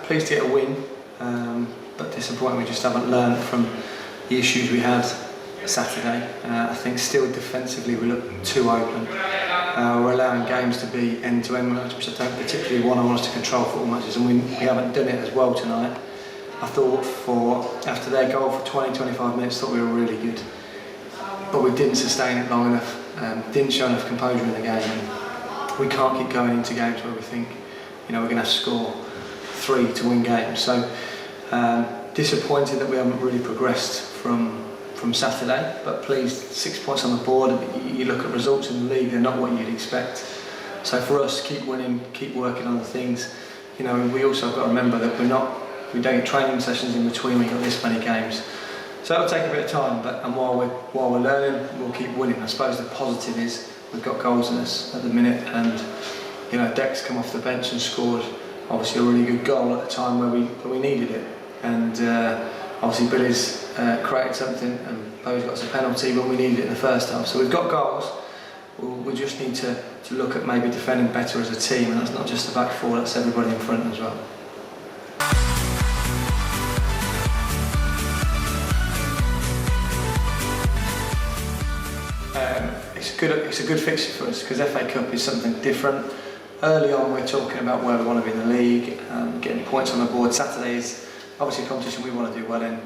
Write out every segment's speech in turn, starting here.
Pleased to get a win, but disappointed we just haven't learned from the issues we had Saturday. I think still defensively we look too open. We're allowing games to be end-to-end, which I don't particularly want. I want us to control football matches, and we haven't done it as well tonight. I thought after their goal for 20-25 minutes, thought we were really good, but we didn't sustain it long enough. Didn't show enough composure in the game. And we can't keep going into games where we think, we're going to have to score 3 to win games. So disappointed that we haven't really progressed from Saturday, but pleased 6 points on the board. You look at results in the league, they're not what you'd expect. So for us, keep winning, keep working on the things. We also have got to remember that we don't get training sessions in between. We've got this many games, so it'll take a bit of time. And while we're learning, we'll keep winning. I suppose the positive is we've got goals in us at the minute, and Deck's come off the bench and scored obviously a really good goal at a time where we needed it. And obviously Billy's created something, and Bo's got us a penalty when we needed it in the first half. So we've got goals. We just need to look at maybe defending better as a team, and that's not just the back four, that's everybody in front as well. It's a good fixture for us because FA Cup is something different. Early on we're talking about where we want to be in the league, getting points on the board. Saturday is obviously a competition we want to do well in.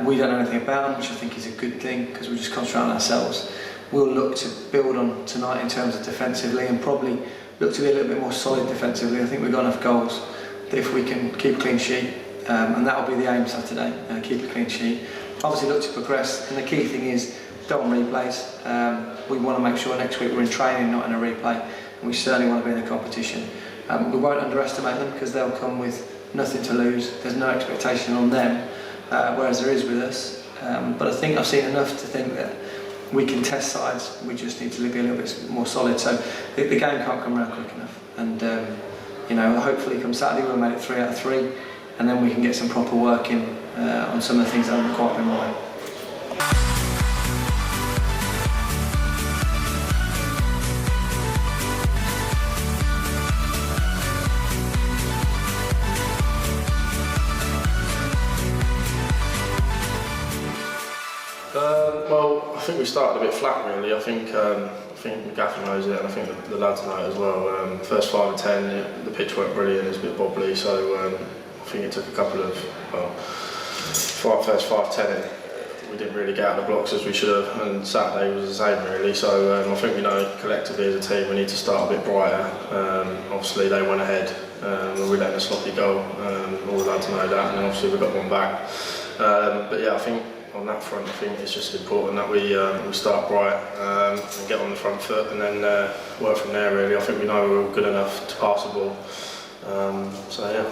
We don't know anything about them, which I think is a good thing because we just concentrate on ourselves. We'll look to build on tonight in terms of defensively, and probably look to be a little bit more solid defensively. I think we've got enough goals that if we can keep a clean sheet, and that will be the aim Saturday, keep a clean sheet. Obviously look to progress, and the key thing is don't replays. We want to make sure next week we're in training, not in a replay, and we certainly want to be in the competition. We won't underestimate them because they'll come with nothing to lose. There's no expectation on them, whereas there is with us. But I think I've seen enough to think that we can test sides. We just need to be a little bit more solid. So the game can't come around quick enough. And hopefully come Saturday we'll make it 3 out of 3, and then we can get some proper work in on some of the things that haven't quite been right. Well, I think we started a bit flat really. I think McGaffey knows it, and I think the lads know it as well. First 5 and 10, the pitch weren't brilliant, it was a bit wobbly, so I think it took a couple of, first 5-10, we didn't really get out of the blocks as we should have, and Saturday was the same really. So I think collectively as a team we need to start a bit brighter. Obviously they went ahead, and we let a sloppy goal, all the lads know that, and then obviously we got one back. But yeah, I think on that front, I think it's just important that we start bright and get on the front foot, and then work from there really. I think we know we're good enough to pass the ball, so yeah.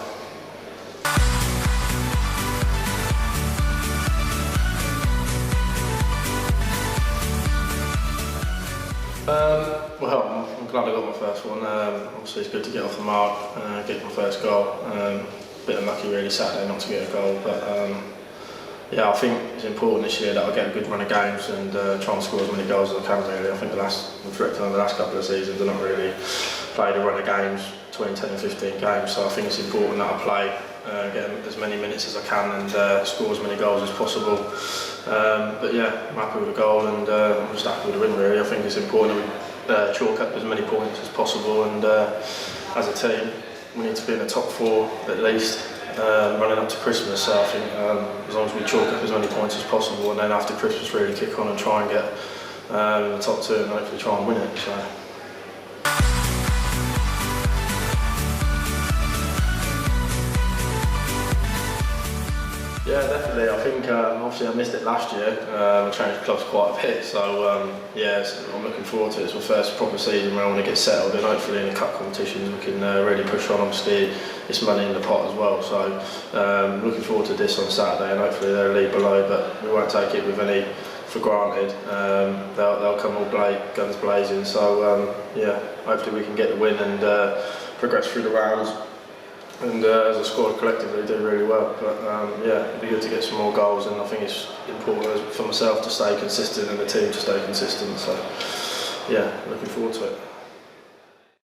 Well, I'm glad I got my first one. Obviously it's good to get off the mark, get my first goal. Bit unlucky really Saturday not to get a goal, but yeah, I think it's important this year that I get a good run of games and try and score as many goals as I can really. I think reflecting on the last couple of seasons, I've not really played a run of games, 20, 10 and 15 games, so I think it's important that I play, get as many minutes as I can and score as many goals as possible. But yeah, I'm happy with the goal, and I'm just happy with the win really. I think it's important that we chalk up as many points as possible, and as a team we need to be in the top 4 at least. Running up to Christmas, so I think as long as we chalk up as many points as possible, and then after Christmas really kick on and try and get the top 2 and hopefully try and win it. So. Yeah, definitely. I think obviously I missed it last year. I changed clubs quite a bit, so yeah, I'm looking forward to it. It's my first proper season where I want to get settled, and hopefully in the cup competitions we can really push on. Obviously, it's money in the pot as well, so looking forward to this on Saturday, and hopefully they're a league below, but we won't take it with any for granted. They'll come all guns blazing, so yeah, hopefully we can get the win and progress through the rounds. And as a squad collectively do really well, but yeah, it'd be good to get some more goals, and I think it's important for myself to stay consistent and the team to stay consistent, so yeah, looking forward to it.